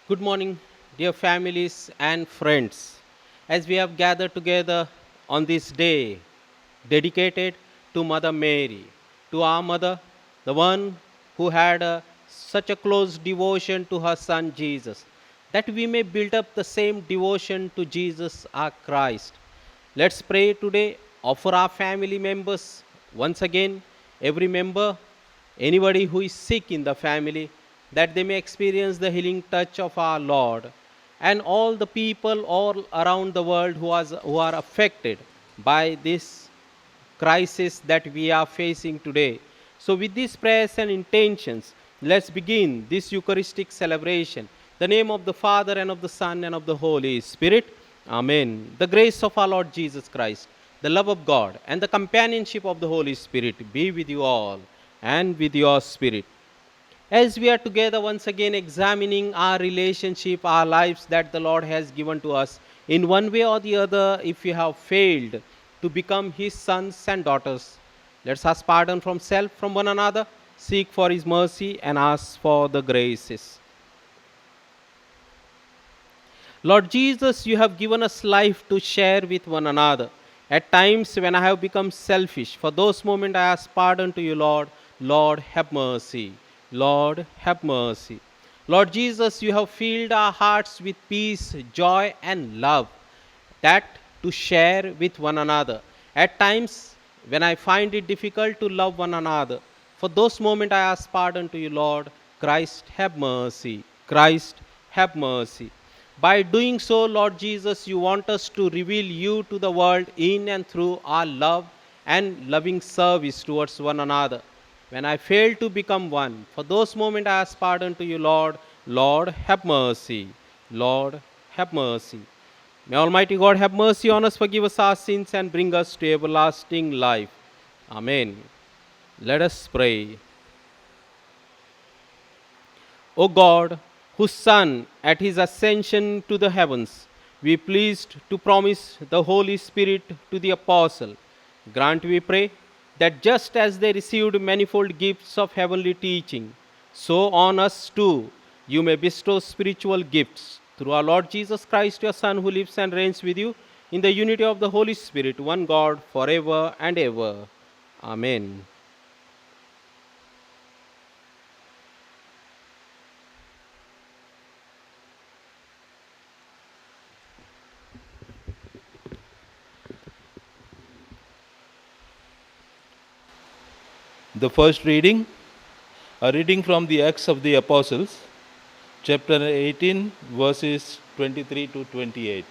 Good morning, dear families and friends. As we have gathered together on this day dedicated to Mother Mary, to our mother, the one who had such a close devotion to her son Jesus, that we may build up the same devotion to Jesus our Christ. Let's pray today, offer our family members once again, every member, anybody who is sick in the family, that they may experience the healing touch of our Lord, and all the people all around the world who are affected by this crisis that we are facing today. So, with these prayers and intentions, let's begin this Eucharistic celebration. The name of the Father and of the Son and of the Holy Spirit. Amen. The grace of our Lord Jesus Christ, the love of God, and the companionship of the Holy Spirit be with you all and with your spirit. As we are together once again examining our relationship, our lives that the Lord has given to us, in one way or the other, if we have failed to become His sons and daughters, let's ask pardon from self, from one another, seek for His mercy, and ask for the graces. Lord Jesus, you have given us life to share with one another. At times when I have become selfish, for those moments I ask pardon to you, Lord. Lord, have mercy. Lord, have mercy. Lord Jesus, you have filled our hearts with peace, joy, and love, that to share with one another. At times when I find it difficult to love one another, for those moments I ask pardon to you, Lord. Christ, have mercy. Christ, have mercy. By doing so, Lord Jesus, you want us to reveal you to the world in and through our love and loving service towards one another. When I fail to become one, for those moments I ask pardon to you, Lord. Lord, have mercy. Lord, have mercy. May Almighty God have mercy on us, forgive us our sins, and bring us to everlasting life. Amen. Let us pray. O God, whose Son, at his ascension to the heavens, we pleased to promise the Holy Spirit to the apostle, grant, we pray, that just as they received manifold gifts of heavenly teaching, so on us too you may bestow spiritual gifts through our Lord Jesus Christ, your Son, who lives and reigns with you in the unity of the Holy Spirit, one God, forever and ever. Amen. The first reading, a reading from the Acts of the Apostles, chapter 18, verses 23 to 28.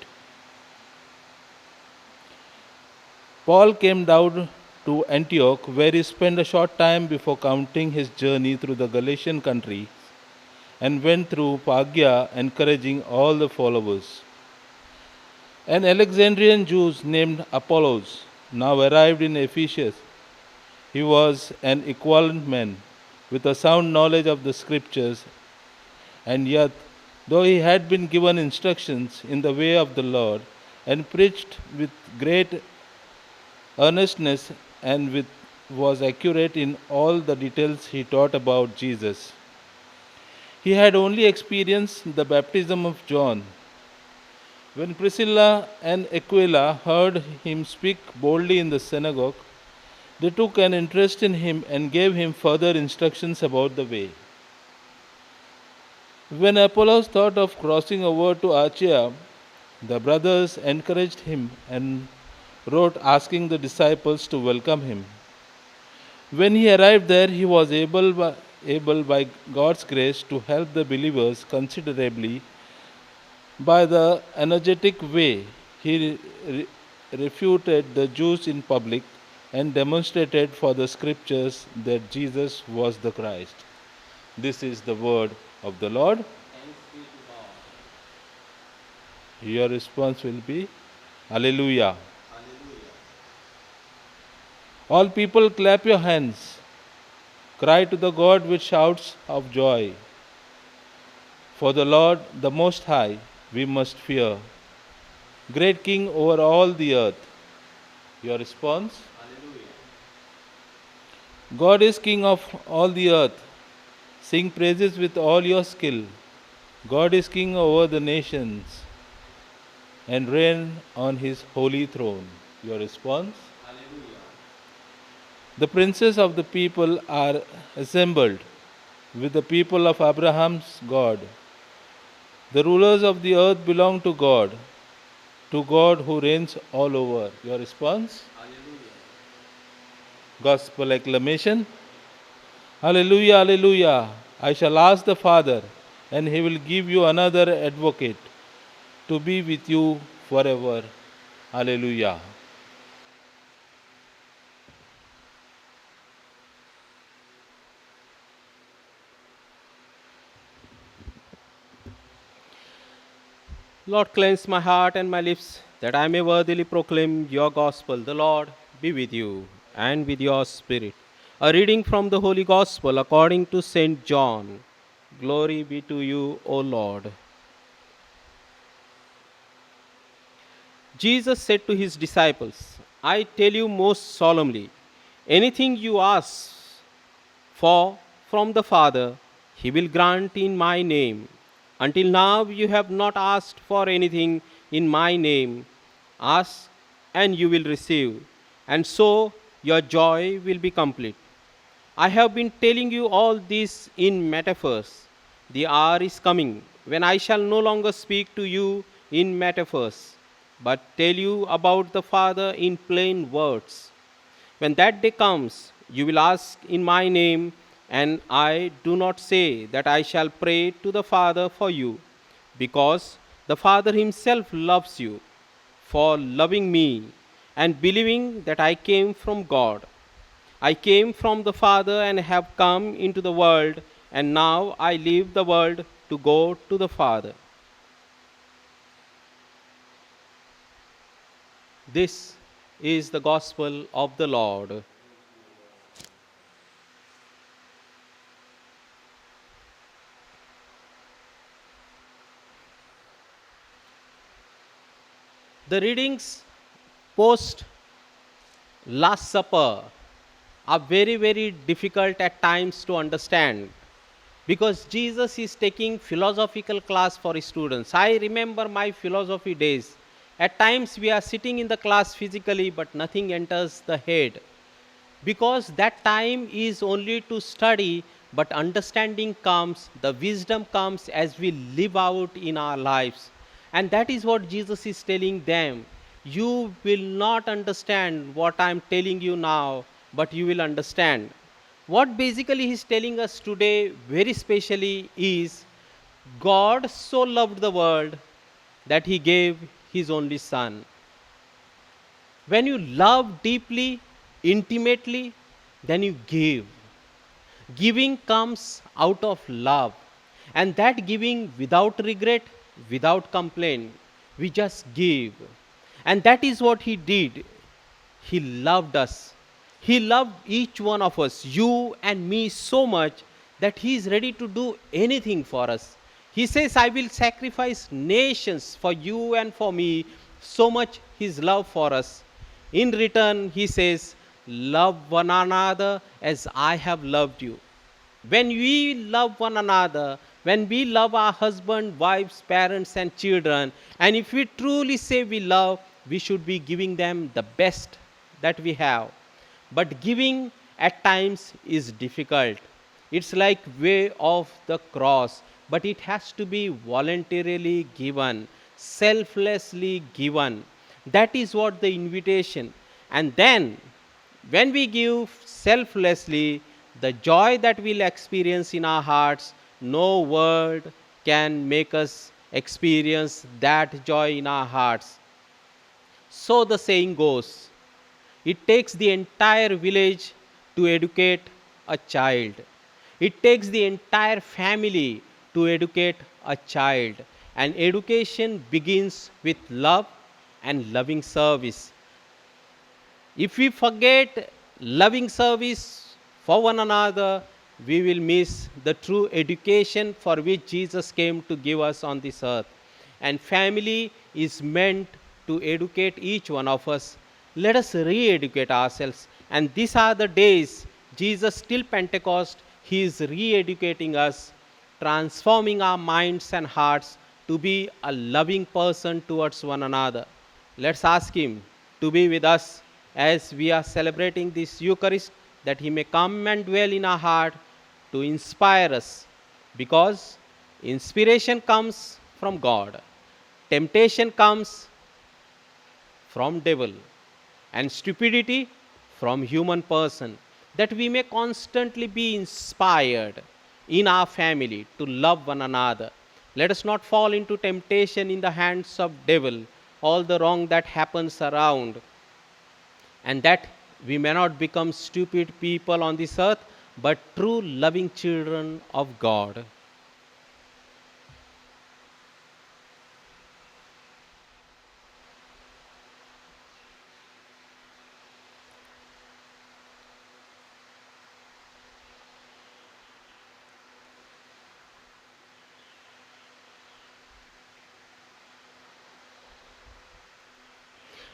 Paul came down to Antioch, where he spent a short time before counting his journey through the Galatian country, and went through Phrygia, encouraging all the followers. An Alexandrian Jew named Apollos now arrived in Ephesus. He was an equivalent man with a sound knowledge of the scriptures, and yet, though he had been given instructions in the way of the Lord, and preached with great earnestness and was accurate in all the details, he taught about Jesus. He had only experienced the baptism of John. When Priscilla and Aquila heard him speak boldly in the synagogue, they took an interest in him and gave him further instructions about the way. When Apollos thought of crossing over to Achaia, the brothers encouraged him and wrote asking the disciples to welcome him. When he arrived there, he was able by God's grace to help the believers considerably. By the energetic way he refuted the Jews in public and demonstrated for the scriptures that Jesus was the Christ. This is the word of the Lord. Your response will be Hallelujah. All people clap your hands. Cry to the God with shouts of joy. For the Lord, the Most High, we must fear. Great King over all the earth. Your response? God is King of all the earth. Sing praises with all your skill. God is king over the nations and reign on his holy throne. Your response? The princes of the people are assembled with the people of Abraham's God. The rulers of the earth belong to God who reigns all over. Your response? Gospel acclamation. Hallelujah, hallelujah. I shall ask the Father, and he will give you another advocate to be with you forever. Hallelujah. Lord, cleanse my heart and my lips, that I may worthily proclaim your gospel. The Lord be with you and with your spirit. A reading from the Holy Gospel according to St. John. Glory be to you, O Lord. Jesus said to his disciples, I tell you most solemnly, anything you ask for from the Father, he will grant in my name. Until now, you have not asked for anything in my name. Ask and you will receive, and so your joy will be complete. I have been telling you all this in metaphors. The hour is coming when I shall no longer speak to you in metaphors, but tell you about the Father in plain words. When that day comes, you will ask in my name, and I do not say that I shall pray to the Father for you, because the Father himself loves you, for loving me and believing that I came from God. I came from the Father and have come into the world, and now I leave the world to go to the Father. This is the gospel of the Lord. The readings post Last Supper are very, very difficult at times to understand because Jesus is taking philosophical class for his students. I remember my philosophy days. At times we are sitting in the class physically, but nothing enters the head because that time is only to study, but understanding comes, the wisdom comes as we live out in our lives. And that is what Jesus is telling them. You will not understand what I am telling you now, but you will understand. What basically he's telling us today, very specially, is God so loved the world that he gave his only Son. When you love deeply, intimately, then you give. Giving comes out of love. And that giving without regret, without complaint. We just give. And that is what he did. He loved us. He loved each one of us, you and me, so much that he is ready to do anything for us. He says, I will sacrifice nations for you and for me, so much his love for us. In return, he says, love one another as I have loved you. When we love one another, when we love our husband, wives, parents, and children, and if we truly say we love, we should be giving them the best that we have. But giving at times is difficult. It's like way of the cross, but it has to be voluntarily given, selflessly given. That is what the invitation. And then when we give selflessly, the joy that we'll experience in our hearts, no word can make us experience that joy in our hearts. So the saying goes, it takes the entire village to educate a child. It takes the entire family to educate a child. And education begins with love and loving service. If we forget loving service for one another, we will miss the true education for which Jesus came to give us on this earth. And family is meant to educate each one of us. Let us re educate ourselves. And these are the days, Jesus, till Pentecost, he is re educating us transforming our minds and hearts to be a loving person towards one another. Let's ask Him to be with us as we are celebrating this Eucharist, that He may come and dwell in our heart to inspire us, because inspiration comes from God, temptation comes from devil, and stupidity from human person, that we may constantly be inspired in our family to love one another. Let us not fall into temptation in the hands of devil, all the wrong that happens around, and that we may not become stupid people on this earth, but true loving children of God.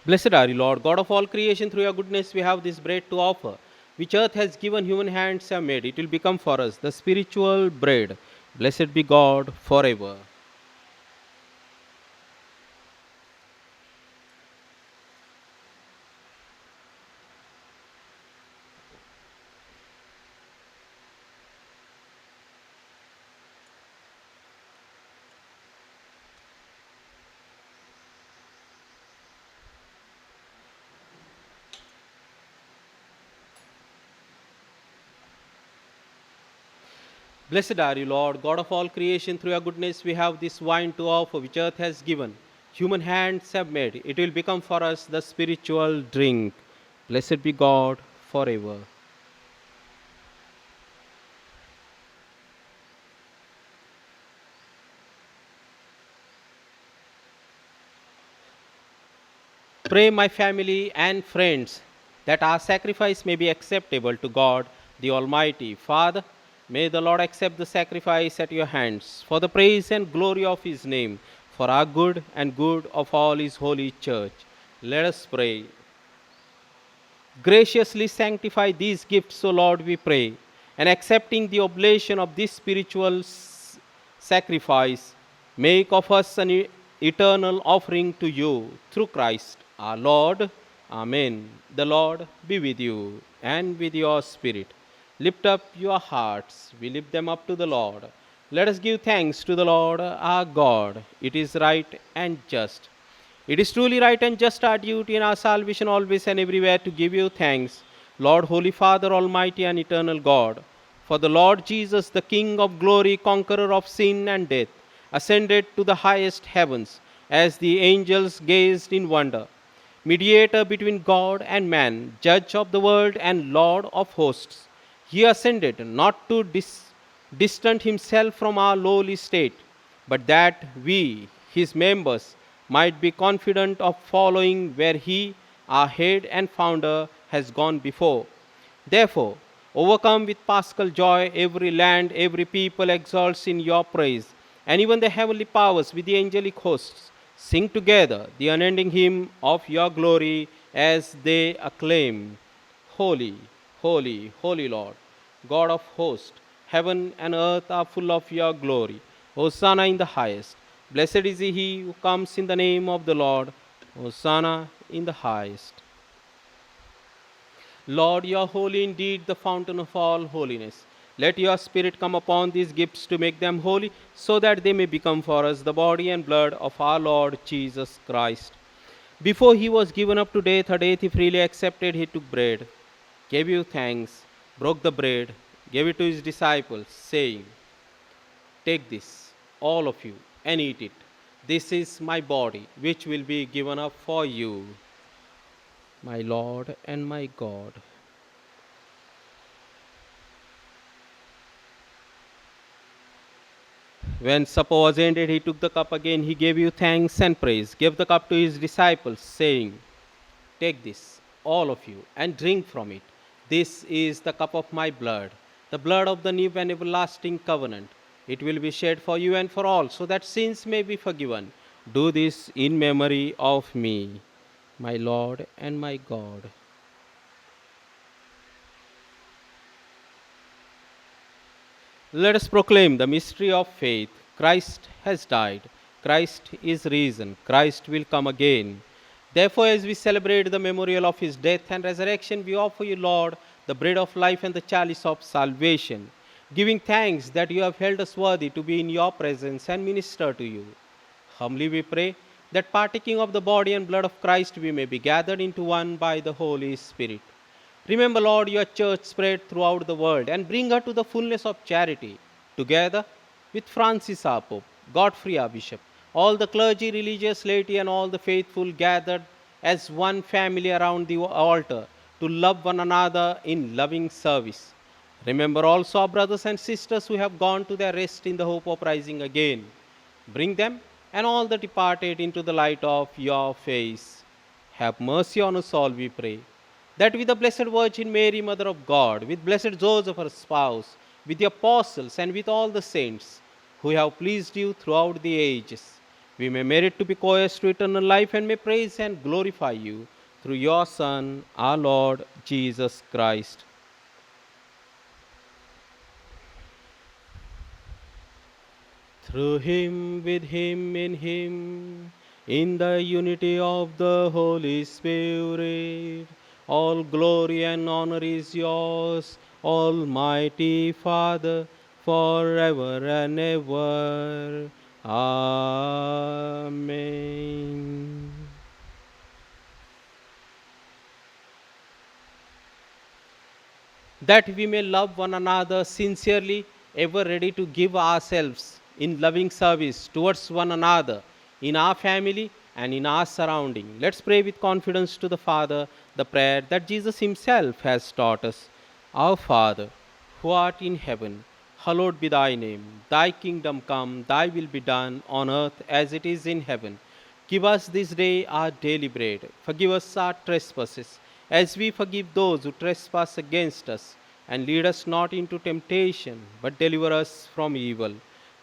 Blessed are you, Lord, God of all creation. Through your goodness, we have this bread to offer, which earth has given, human hands have made. It will become for us the spiritual bread. Blessed be God forever. Blessed are you, Lord, God of all creation. Through your goodness, we have this wine to offer, which earth has given, human hands have made. It will become for us the spiritual drink. Blessed be God forever. Pray, my family and friends, that our sacrifice may be acceptable to God the Almighty. Father, may the Lord accept the sacrifice at your hands for the praise and glory of His name, for our good and good of all His holy church. Let us pray. Graciously sanctify these gifts, O Lord, we pray, and accepting the oblation of this spiritual sacrifice, make of us an eternal offering to you through Christ our Lord. Amen. The Lord be with you and with your spirit. Lift up your hearts. We lift them up to the Lord. Let us give thanks to the Lord our God. It is right and just. It is truly right and just, our duty in our salvation always and everywhere, to give you thanks, Lord, Holy Father, Almighty and eternal God. For the Lord Jesus, the King of glory, conqueror of sin and death, ascended to the highest heavens as the angels gazed in wonder. Mediator between God and man, judge of the world and Lord of hosts, he ascended not to distant himself from our lowly state, but that we, his members, might be confident of following where he, our head and founder, has gone before. Therefore, overcome with paschal joy, every land, every people exalts in your praise, and even the heavenly powers with the angelic hosts sing together the unending hymn of your glory as they acclaim, Holy, holy, holy Lord, God of hosts, heaven and earth are full of your glory. Hosanna in the highest. Blessed is he who comes in the name of the Lord. Hosanna in the highest. Lord, you are holy indeed, the fountain of all holiness. Let your Spirit come upon these gifts to make them holy, so that they may become for us the body and blood of our Lord Jesus Christ. Before he was given up to death, a death he freely accepted, he took bread, gave you thanks, broke the bread, gave it to his disciples, saying, take this, all of you, and eat it. This is my body, which will be given up for you. My Lord and my God. When supper was ended, he took the cup again. He gave you thanks and praise, gave the cup to his disciples, saying, take this, all of you, and drink from it. This is the cup of my blood, the blood of the new and everlasting covenant. It will be shed for you and for all, so that sins may be forgiven. Do this in memory of me, my Lord and my God. Let us proclaim the mystery of faith. Christ has died. Christ is risen. Christ will come again. Therefore, as we celebrate the memorial of his death and resurrection, we offer you, Lord, the bread of life and the chalice of salvation, giving thanks that you have held us worthy to be in your presence and minister to you. Humbly we pray that partaking of the body and blood of Christ, we may be gathered into one by the Holy Spirit. Remember, Lord, your church spread throughout the world and bring her to the fullness of charity, together with Francis our Pope, Godfrey our Bishop, all the clergy, religious laity, and all the faithful gathered as one family around the altar to love one another in loving service. Remember also our brothers and sisters who have gone to their rest in the hope of rising again. Bring them and all the departed into the light of your face. Have mercy on us all, we pray, that with the Blessed Virgin Mary, Mother of God, with blessed Joseph, her spouse, with the apostles, and with all the saints who have pleased you throughout the ages, we may merit to be co-heirs to eternal life and may praise and glorify you through your Son, our Lord Jesus Christ. Through him, with him, in the unity of the Holy Spirit, all glory and honor is yours, Almighty Father, forever and ever. Amen. That we may love one another sincerely, ever ready to give ourselves in loving service towards one another, in our family and in our surrounding. Let's pray with confidence to the Father the prayer that Jesus Himself has taught us. Our Father, who art in heaven, hallowed be thy name. Thy kingdom come, thy will be done on earth as it is in heaven. Give us this day our daily bread. Forgive us our trespasses, as we forgive those who trespass against us. And lead us not into temptation, but deliver us from evil.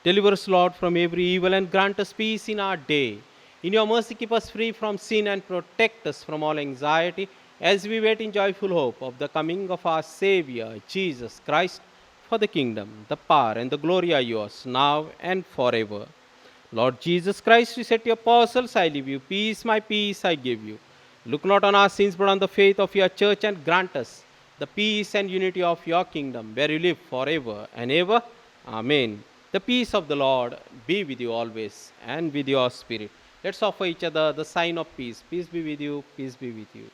Deliver us, Lord, from every evil, and grant us peace in our day. In your mercy, keep us free from sin and protect us from all anxiety, as we wait in joyful hope of the coming of our Savior, Jesus Christ. For the kingdom, the power, and the glory are yours, now and forever. Lord Jesus Christ, you said to your apostles, I leave you peace, my peace I give you. Look not on our sins, but on the faith of your church, and grant us the peace and unity of your kingdom, where you live forever and ever. Amen. The peace of the Lord be with you always, and with your spirit. Let's offer each other the sign of peace. Peace be with you, peace be with you.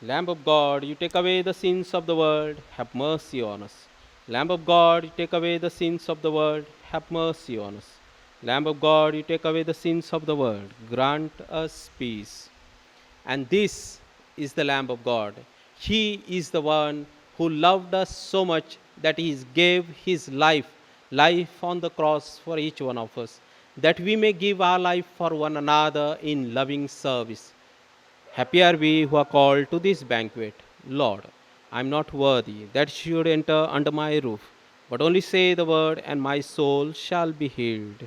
Lamb of God, you take away the sins of the world, have mercy on us. Lamb of God, you take away the sins of the world, have mercy on us. Lamb of God, you take away the sins of the world, grant us peace. And this is the Lamb of God. He is the one who loved us so much that he gave his life on the cross for each one of us, that we may give our life for one another in loving service. Happy are we who are called to this banquet. Lord, I am not worthy that you should enter under my roof, but only say the word, and my soul shall be healed.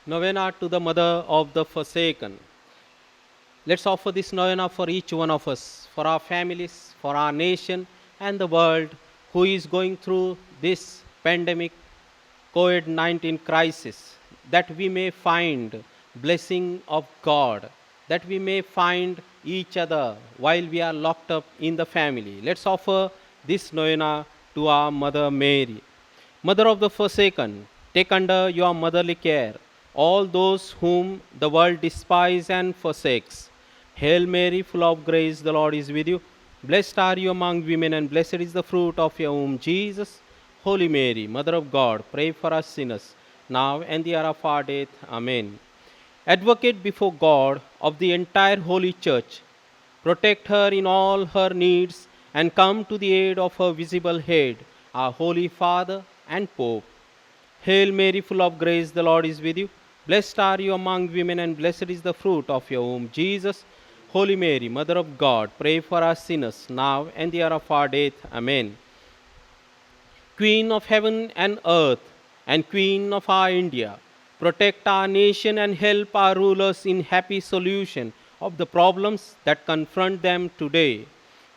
Novena to the Mother of the Forsaken. Let's offer this novena for each one of us, for our families, for our nation, and the world who is going through this pandemic COVID-19 crisis, that we may find blessing of God, that we may find each other while we are locked up in the family. Let's offer this novena to our Mother Mary. Mother of the forsaken, take under your motherly care all those whom the world despises and forsakes. Hail Mary, full of grace, the Lord is with you. Blessed are you among women, and blessed is the fruit of your womb, Jesus. Holy Mary, Mother of God, pray for us sinners, now and the hour of our death. Amen. Advocate before God of the entire Holy Church, protect her in all her needs, and come to the aid of her visible head, our Holy Father and Pope. Hail Mary, full of grace, the Lord is with you. Blessed are you among women, and blessed is the fruit of your womb, Jesus. Holy Mary, Mother of God, pray for us sinners, now and the hour of our death. Amen. Queen of heaven and earth, and Queen of our India, protect our nation and help our rulers in happy solution of the problems that confront them today.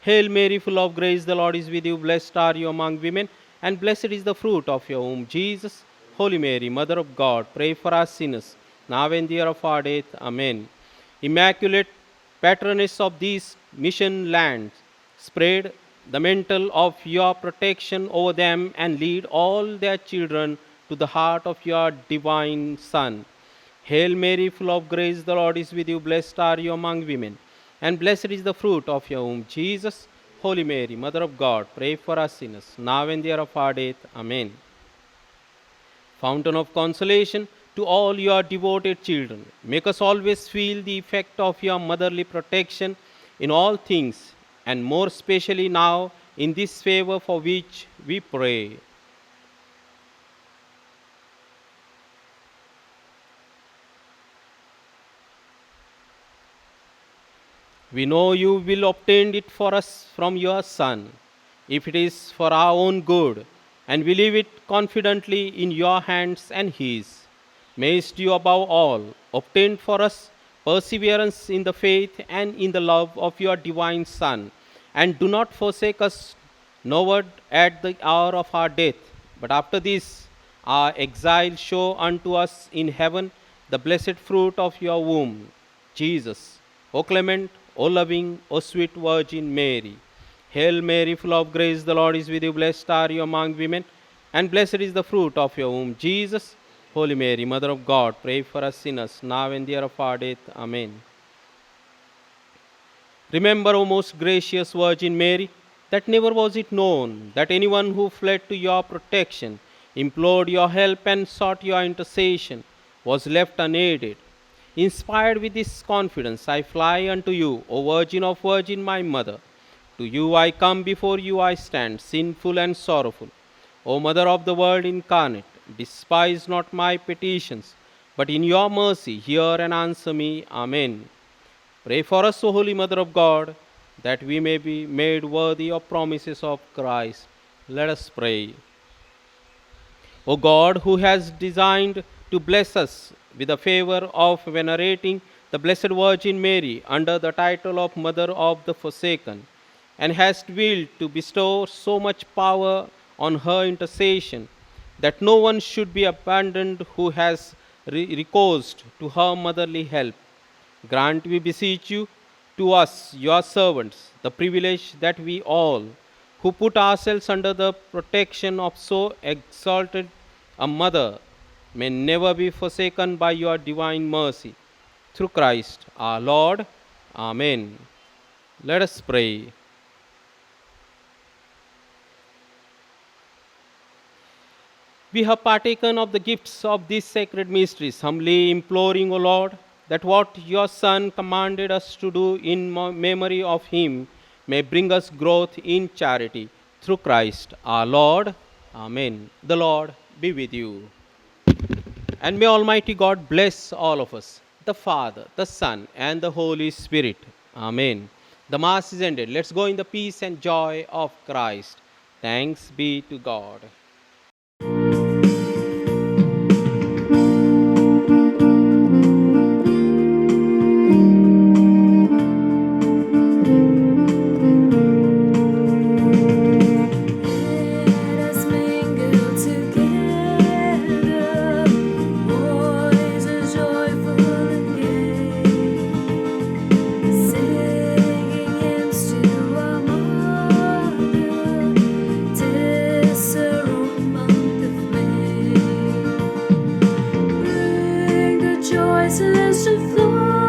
Hail Mary, full of grace, the Lord is with you. Blessed are you among women, and blessed is the fruit of your womb, Jesus. Holy Mary, Mother of God, pray for us sinners, now and the hour of our death. Amen. Immaculate patroness of these mission lands, spread the mantle of your protection over them and lead all their children to the heart of your divine Son. Hail Mary, full of grace, the Lord is with you. Blessed are you among women, and blessed is the fruit of your womb, Jesus. Holy Mary, Mother of God, pray for us sinners, now and the hour of our death. Amen. Fountain of consolation to all your devoted children, make us always feel the effect of your motherly protection in all things, and more especially now in this favor for which we pray. We know you will obtain it for us from your Son, if it is for our own good, and we leave it confidently in your hands and His. Mayst you above all obtain for us perseverance in the faith and in the love of your divine Son, and do not forsake us, nor at the hour of our death, but after this our exile show unto us in heaven the blessed fruit of your womb, Jesus. O clement, O loving, O sweet Virgin Mary. Hail Mary, full of grace, the Lord is with you. Blessed are you among women, and blessed is the fruit of your womb, Jesus. Holy Mary, Mother of God, pray for us sinners, now and the hour of our death. Amen. Remember, O most gracious Virgin Mary, that never was it known that anyone who fled to your protection, implored your help, and sought your intercession was left unaided. Inspired with this confidence, I fly unto you, O Virgin of Virgin, my Mother. To you I come, before you I stand, sinful and sorrowful. O Mother of the Word incarnate, despise not my petitions, but in your mercy hear and answer me. Amen. Pray for us, O Holy Mother of God, that we may be made worthy of promises of Christ. Let us pray. O God, who has designed to bless us with the favor of venerating the Blessed Virgin Mary under the title of Mother of the Forsaken, and hast willed to bestow so much power on her intercession, that no one should be abandoned who has recourse to her motherly help. Grant, we beseech you, to us, your servants, the privilege that we all, who put ourselves under the protection of so exalted a mother, may never be forsaken by your divine mercy. Through Christ our Lord. Amen. Let us pray. We have partaken of the gifts of these sacred mysteries, humbly imploring, O Lord, that what your Son commanded us to do in memory of him may bring us growth in charity. Through Christ our Lord. Amen. The Lord be with you. And may Almighty God bless all of us, the Father, the Son, and the Holy Spirit. Amen. The Mass is ended. Let's go in the peace and joy of Christ. Thanks be to God. joy celestial flow.